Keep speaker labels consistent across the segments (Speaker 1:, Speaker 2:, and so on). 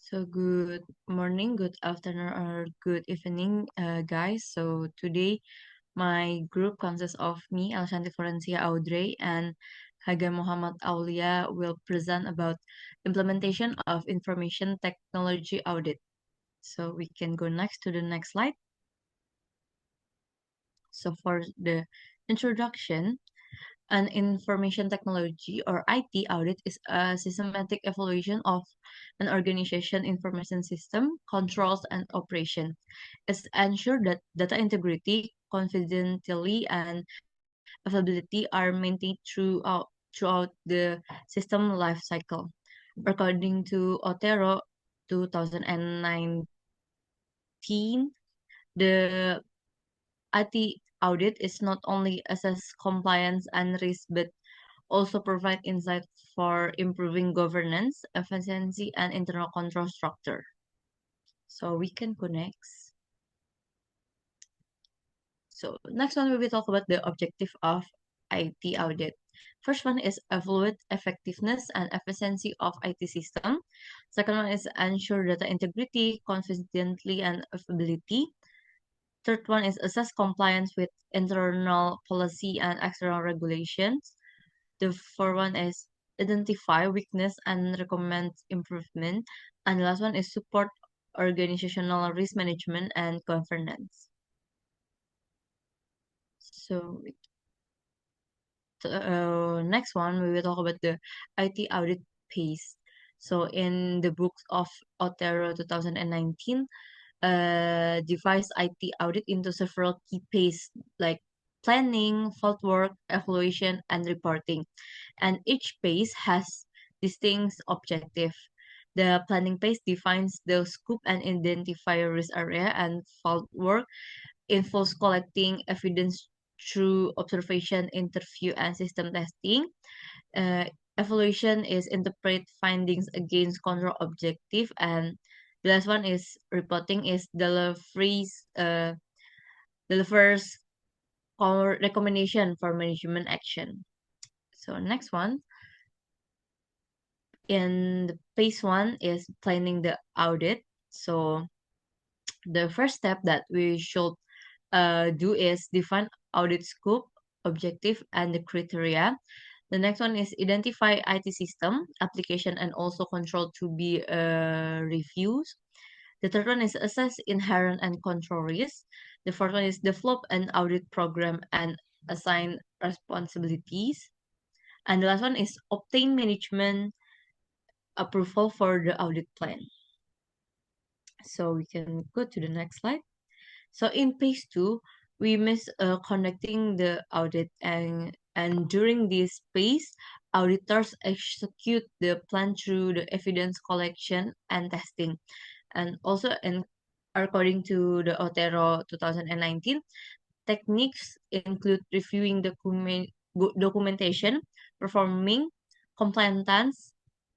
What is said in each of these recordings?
Speaker 1: So good morning, good afternoon, or good evening, guys. So today my group consists of me, Alshanti Florencia Audrey, and Haga Muhammad Aulia will present about implementation of information technology audit. So we can go next to the next slide. So for the introduction, an information technology or IT audit is a systematic evaluation of an organization information system, controls, and operation. It's ensure that data integrity, confidentiality, and availability are maintained throughout the system life cycle. According to Otero 2019, the IT audit is not only assess compliance and risk but also provide insight for improving governance, efficiency, and internal control structure. So we can connect. So next one we will talk about the objective of IT audit. First one is evaluate effectiveness and efficiency of IT system. Second one is ensure data integrity, confidentiality, and availability. Third one is assess compliance with internal policy and external regulations. The fourth one is identify weakness and recommend improvement. And the last one is support organizational risk management and governance. So next one, we will talk about the IT audit pace. So in the books of Otero 2019, divides IT audit into several key phases like planning, fault work, evaluation, and reporting. And each phase has distinct objective. The planning phase defines the scope and identify risk area, and fault work involves collecting evidence through observation, interview, and system testing. Uh, Evaluation is interpret findings against control objective, and the last one is reporting is delivers recommendation for management action. So next one in the phase one is planning the audit. So the first step that we should do is define audit scope, objective, and the criteria. The next one is identify IT system, application, and also control to be reviewed. The third one is assess inherent and control risk. The fourth one is develop an audit program and assign responsibilities. And the last one is obtain management approval for the audit plan. So we can go to the next slide. So in phase two, we miss conducting the audit, and during this phase, auditors execute the plan through the evidence collection and testing. And also, and according to the Otero 2019, techniques include reviewing documentation, performing compliance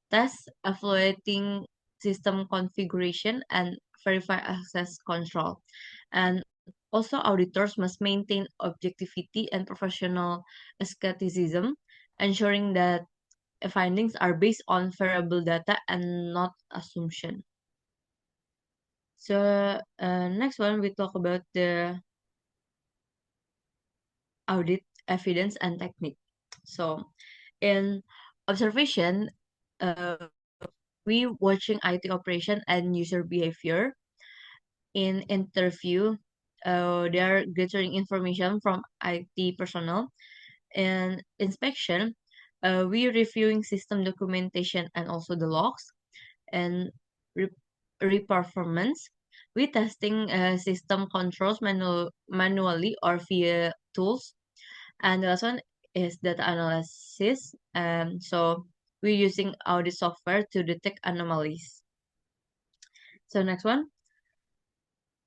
Speaker 1: tests, evaluating system configuration, and verify access control. And also, auditors must maintain objectivity and professional skepticism, ensuring that findings are based on variable data and not assumption. So next one, we talk about the audit evidence and technique. So in observation, uh, we watching IT operation and user behavior. In interview, they are gathering information from IT personnel. And inspection, we reviewing system documentation and also the logs. And re reperformance, we testing system controls manually or via tools. And the last one is data analysis. So we're using audit software to detect anomalies. So next one,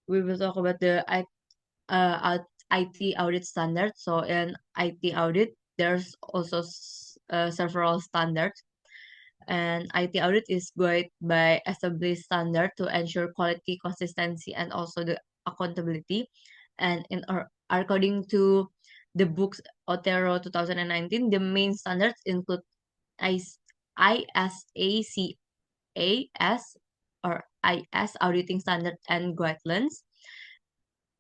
Speaker 1: we will talk about the IT audit standards. So in IT audit, there's also several standards. And IT audit is guided by established standard to ensure quality, consistency, and also the accountability. And according to the books Otero 2019, the main standards include ISACAS or AIS Auditing Standard and Guidelines,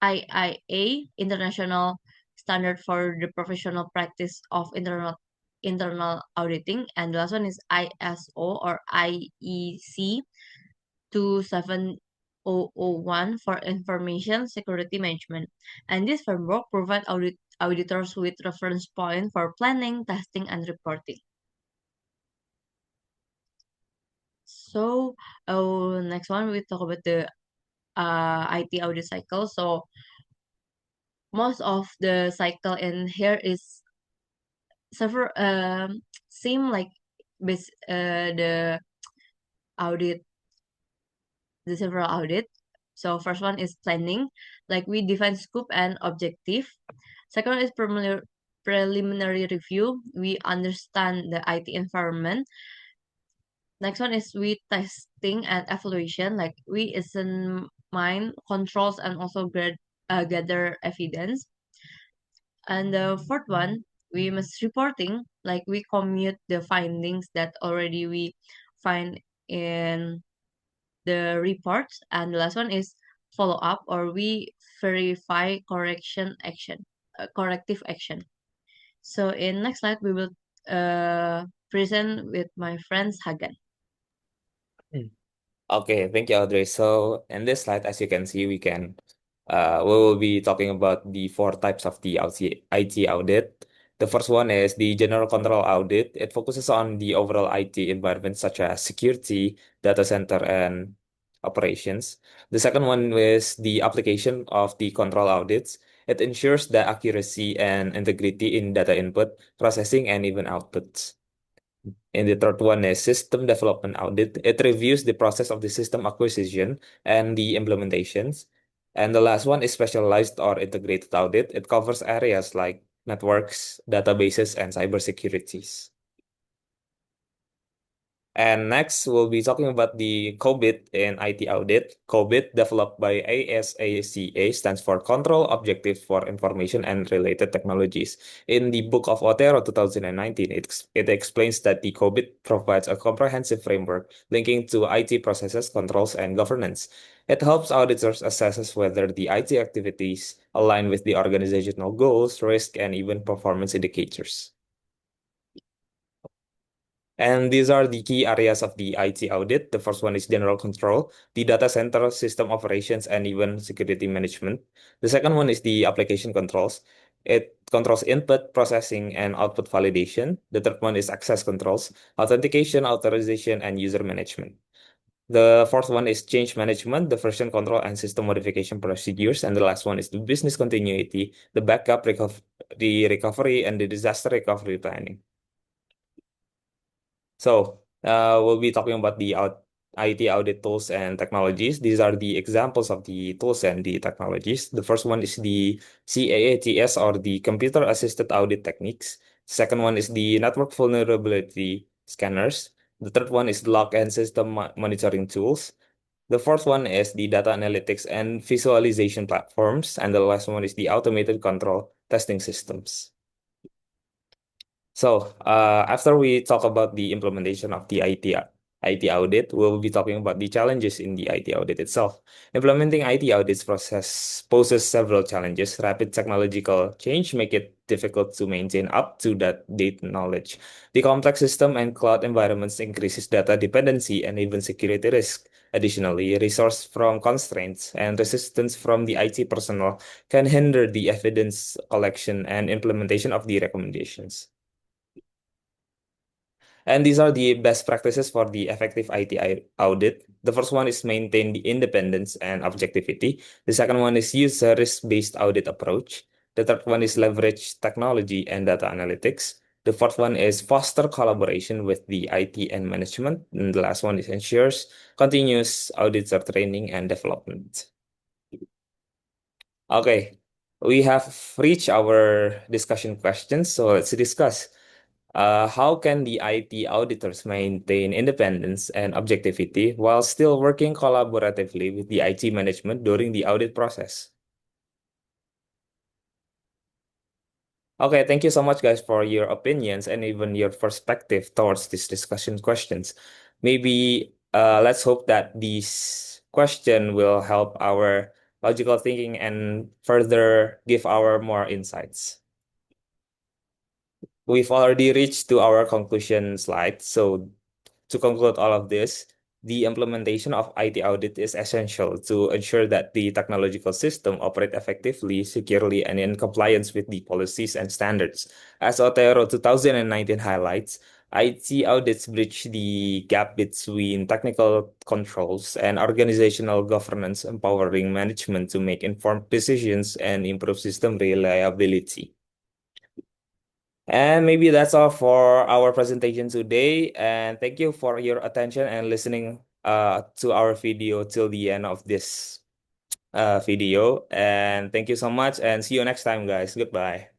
Speaker 1: IIA International Standard for the Professional Practice of Internal Auditing, and the last one is ISO or IEC 27001 for Information Security Management. And this framework provides auditors with reference point for planning, testing, and reporting. So, next one we talk about the IT audit cycle. So, most of the cycle in here is several same like the audit, the several audit. So first one is planning, like we define scope and objective. Second is preliminary review. We understand the IT environment. Next one is we testing and evaluation, like we examine controls and also gather evidence. And the fourth one, we must reporting, like we commute the findings that already we find in the reports. And the last one is follow up, or we verify corrective action. So in next slide, we will present with my friends Hagan.
Speaker 2: Okay, thank you, Audrey. So in this slide, as you can see, we will be talking about the four types of the IT audit. The first one is the general control audit. It focuses on the overall IT environment, such as security, data center, and operations. The second one is the application of the control audits. It ensures the accuracy and integrity in data input, processing, and even outputs. And the third one is system development audit. It reviews the process of the system acquisition and the implementations. And the last one is specialized or integrated audit. It covers areas like networks, databases, and cybersecurities. And next, we'll be talking about the COBIT in IT audit. COBIT, developed by ASACA, stands for Control Objective for Information and Related Technologies. In the Book of Otero 2019, it explains that the COBIT provides a comprehensive framework linking to IT processes, controls, and governance. It helps auditors assess whether the IT activities align with the organizational goals, risk, and even performance indicators. And these are the key areas of the IT audit. The first one is general control, the data center, system operations, and even security management. The second one is the application controls. It controls input, processing, and output validation. The third one is access controls, authentication, authorization, and user management. The fourth one is change management, the version control and system modification procedures. And the last one is the business continuity, the backup, the recovery, and the disaster recovery planning. So, we'll be talking about the IT audit tools and technologies. These are the examples of the tools and the technologies. The first one is the CAATS, or the Computer Assisted Audit Techniques. Second one is the Network Vulnerability Scanners. The third one is log and system monitoring tools. The fourth one is the data analytics and visualization platforms. And the last one is the automated control testing systems. So, after we talk about the implementation of the IT audit, we'll be talking about the challenges in the IT audit itself. Implementing IT audits process poses several challenges. Rapid technological change make it difficult to maintain up-to-date knowledge. The complex system and cloud environments increases data dependency and even security risk. Additionally, resource from constraints and resistance from the IT personnel can hinder the evidence collection and implementation of the recommendations. And these are the best practices for the effective IT audit. The first one is maintain the independence and objectivity. The second one is use a risk-based audit approach. The third one is leverage technology and data analytics. The fourth one is foster collaboration with the IT and management. And the last one is ensures continuous auditor training and development. Okay, we have reached our discussion questions, so let's discuss. How can the IT auditors maintain independence and objectivity while still working collaboratively with the IT management during the audit process? Okay, thank you so much, guys, for your opinions and even your perspective towards these discussion questions. Maybe let's hope that these question will help our logical thinking and further give our more insights. We've already reached to our conclusion slide. So to conclude all of this, the implementation of IT audit is essential to ensure that the technological system operate effectively, securely, and in compliance with the policies and standards. As Otero 2019 highlights, IT audits bridge the gap between technical controls and organizational governance, empowering management to make informed decisions and improve system reliability. And maybe that's all for our presentation today. And thank you for your attention and listening to our video till the end of this video. And thank you so much and see you next time, guys. Goodbye.